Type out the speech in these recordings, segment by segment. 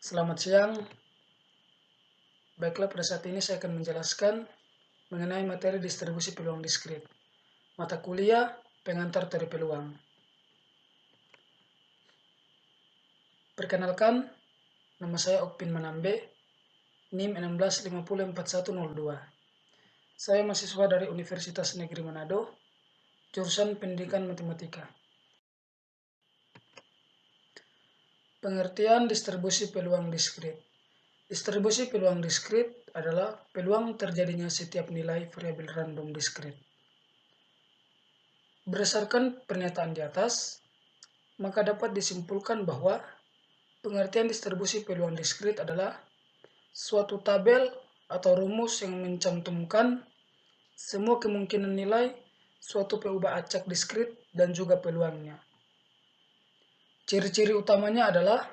Selamat siang. Baiklah, pada saat ini saya akan menjelaskan mengenai materi distribusi peluang diskrit. Mata kuliah pengantar teori peluang. Perkenalkan, nama saya Okpin Manambe, NIM 16504102. Saya mahasiswa dari Universitas Negeri Manado, jurusan Pendidikan Matematika. Pengertian distribusi peluang diskrit. Distribusi peluang diskrit adalah peluang terjadinya setiap nilai variabel random diskrit. Berdasarkan pernyataan di atas, maka dapat disimpulkan bahwa pengertian distribusi peluang diskrit adalah suatu tabel atau rumus yang mencantumkan semua kemungkinan nilai suatu PU acak diskrit dan juga peluangnya. Ciri-ciri utamanya adalah: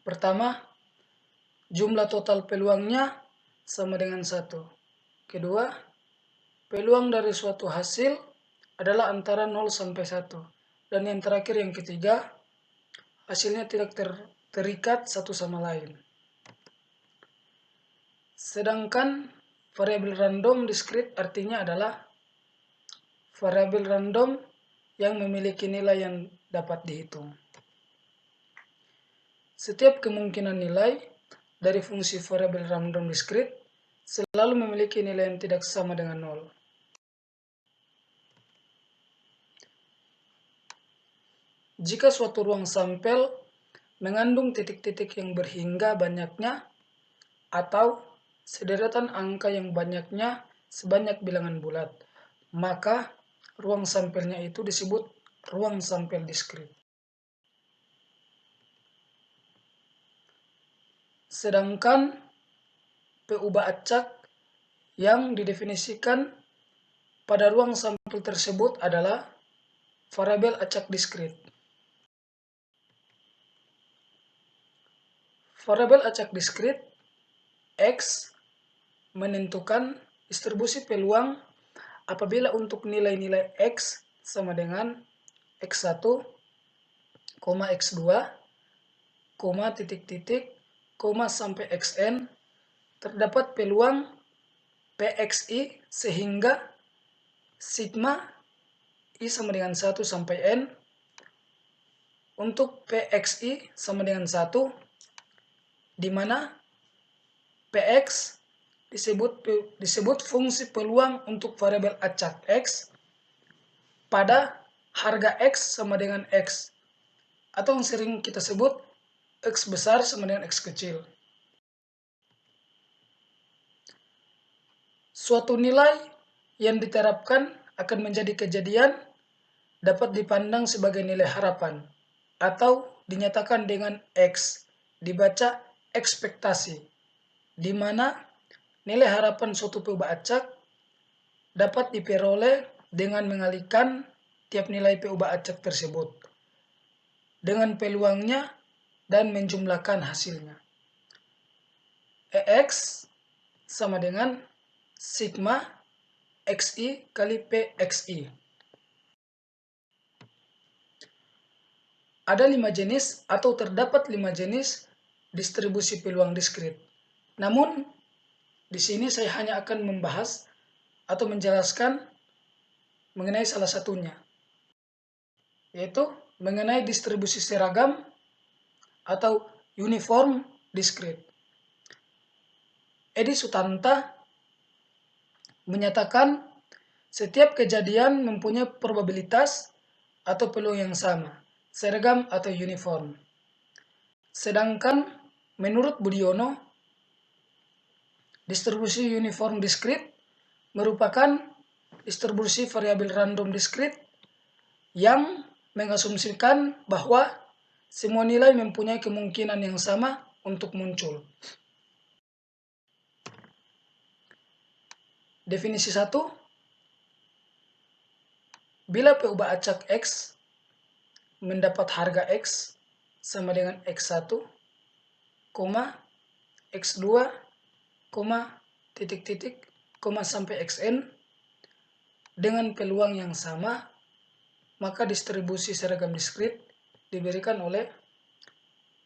pertama, jumlah total peluangnya sama dengan 1. Kedua, peluang dari suatu hasil adalah antara 0 sampai 1. Dan yang terakhir, yang ketiga, hasilnya tidak terikat satu sama lain. Sedangkan variabel random diskrit artinya adalah variabel random yang memiliki nilai yang dapat dihitung. Setiap kemungkinan nilai dari fungsi variabel random diskrit selalu memiliki nilai yang tidak sama dengan 0. Jika suatu ruang sampel mengandung titik-titik yang berhingga banyaknya atau sederetan angka yang banyaknya sebanyak bilangan bulat, maka ruang sampelnya itu disebut ruang sampel diskrit. Sedangkan PU acak yang didefinisikan pada ruang sampel tersebut adalah variabel acak diskrit. Variabel acak diskrit X menentukan distribusi peluang apabila untuk nilai-nilai X sama dengan X1, X2, titik-titik, sampai Xn, terdapat peluang PXI sehingga sigma I sama dengan 1 sampai N. Untuk PXI sama dengan 1, di mana PX disebut fungsi peluang untuk variabel acak X pada harga X sama dengan X, atau yang sering kita sebut X besar sama dengan X kecil. Suatu nilai yang diterapkan akan menjadi kejadian dapat dipandang sebagai nilai harapan atau dinyatakan dengan X, dibaca ekspektasi, di mana nilai harapan suatu PU acak dapat diperoleh dengan mengalihkan tiap nilai PU acak tersebut dengan peluangnya dan menjumlahkan hasilnya. EX sama dengan sigma XI kali PXI. Ada 5 jenis atau terdapat 5 jenis distribusi peluang diskrit. Namun, di sini saya hanya akan membahas atau menjelaskan mengenai salah satunya, yaitu mengenai distribusi seragam atau uniform diskrit. Edi Sutanta menyatakan setiap kejadian mempunyai probabilitas atau peluang yang sama, seragam atau uniform. Sedangkan menurut Budiono, distribusi uniform diskrit merupakan distribusi variabel random diskrit yang mengasumsikan bahwa semua nilai mempunyai kemungkinan yang sama untuk muncul. Definisi 1, bila PU acak X mendapat harga X sama dengan X1, X2, titik-titik, sampai Xn dengan peluang yang sama, maka distribusi seragam diskrit diberikan oleh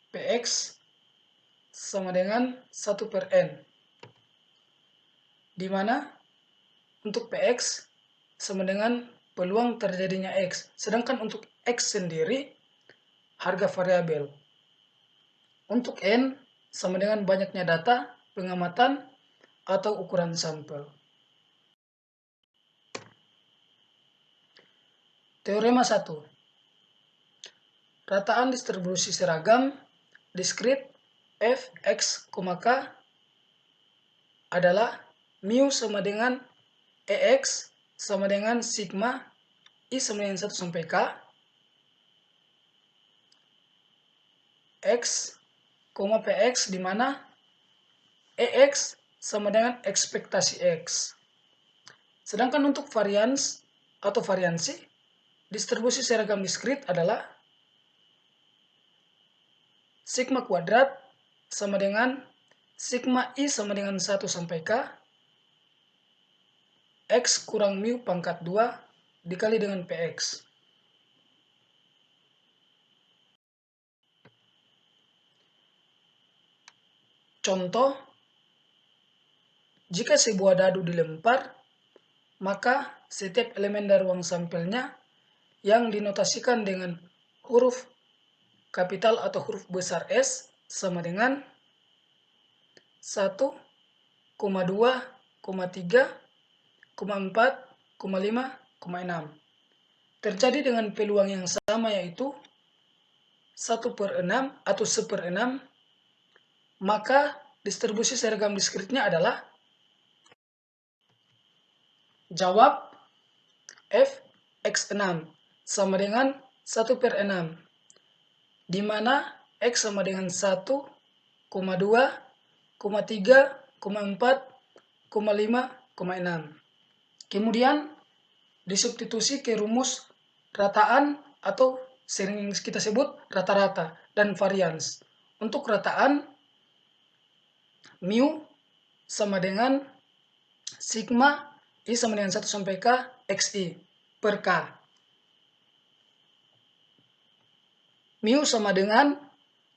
PX sama dengan 1 per N. Di mana untuk Px sama dengan peluang terjadinya X. Sedangkan untuk X sendiri harga variabel. Untuk N sama dengan banyaknya data, pengamatan, atau ukuran sampel. Teorema 1. Rataan distribusi seragam diskrit f, x, k adalah mu sama dengan EX sama dengan sigma I sama dengan 1 sampai K X, PX di mana EX sama dengan ekspektasi X. Sedangkan untuk varians atau variansi, distribusi seragam diskrit adalah sigma kuadrat sama dengan sigma I sama dengan 1 sampai K X kurang mu pangkat 2 dikali dengan PX. Contoh, jika sebuah dadu dilempar, maka setiap elemen dari ruang sampelnya yang dinotasikan dengan huruf kapital atau huruf besar S sama dengan 1, 2, 3, 4, 5, 6. Terjadi dengan peluang yang sama yaitu 1 per 6 atau 1 per 6, maka distribusi seragam diskritnya adalah jawab F X6 sama dengan 1 per 6, di mana X sama dengan 1, 2, 3, 4, 5, 6. Kemudian disubstitusi ke rumus rataan atau sering kita sebut rata-rata dan varians. Untuk rataan, mu sama dengan sigma I sama dengan 1 sampai K XI per K. Mu sama dengan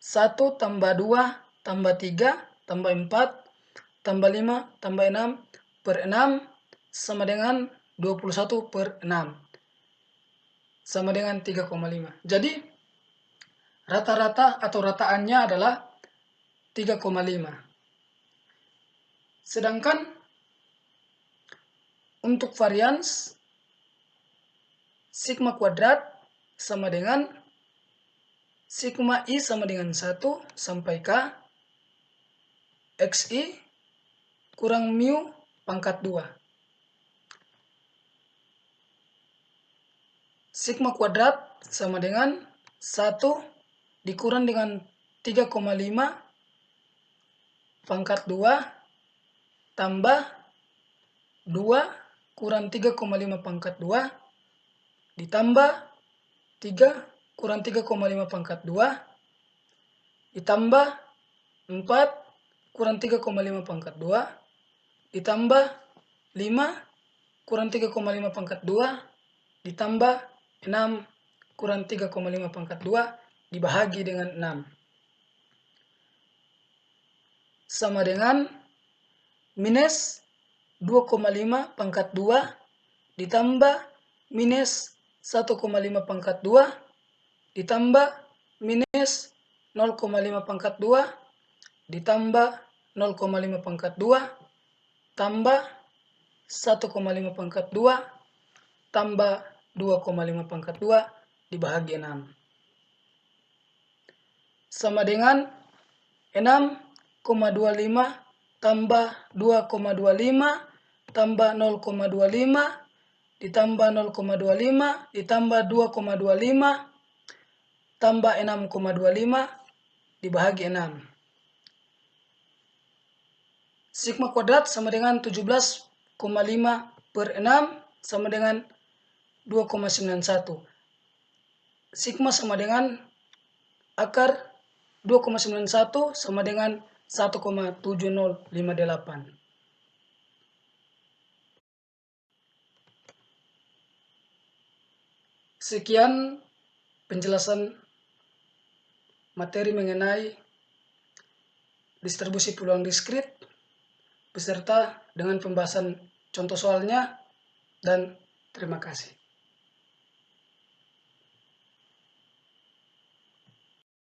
1 tambah 2 tambah 3 tambah 4 tambah 5 tambah 6 per 6 sama dengan 21 per 6 sama dengan 3,5. Jadi rata-rata atau rataannya adalah 3,5. Sedangkan untuk varians sigma kuadrat sama dengan sigma I sama dengan 1 sampai K XI kurang mu pangkat 2. Sigma kuadrat sama dengan 1 dikurang dengan 3,5 pangkat 2 tambah 2 kurang 3,5 pangkat 2 ditambah 3 kurang 3,5 pangkat 2 ditambah 4 kurang 3,5 pangkat 2 ditambah 5 kurang 3,5 pangkat 2 ditambah 6 kurang 3,5 pangkat 2 dibahagi dengan 6 sama dengan minus 2,5 pangkat 2 ditambah minus 1,5 pangkat 2 ditambah minus 0,5 pangkat 2 ditambah 0,5 pangkat 2 tambah 1,5 pangkat 2 tambah 2,5 pangkat 2 dibahagi 6 sama dengan 6,25 tambah 2,25 tambah 0,25 ditambah 0,25 ditambah 2,25 tambah 6,25 dibahagi 6. Sigma kuadrat sama dengan 17,5 per 6 sama dengan 2,91. Sigma sama dengan akar 2,91 sama dengan 1,7058. Sekian penjelasan materi mengenai distribusi peluang diskrit, beserta dengan pembahasan contoh soalnya, dan terima kasih.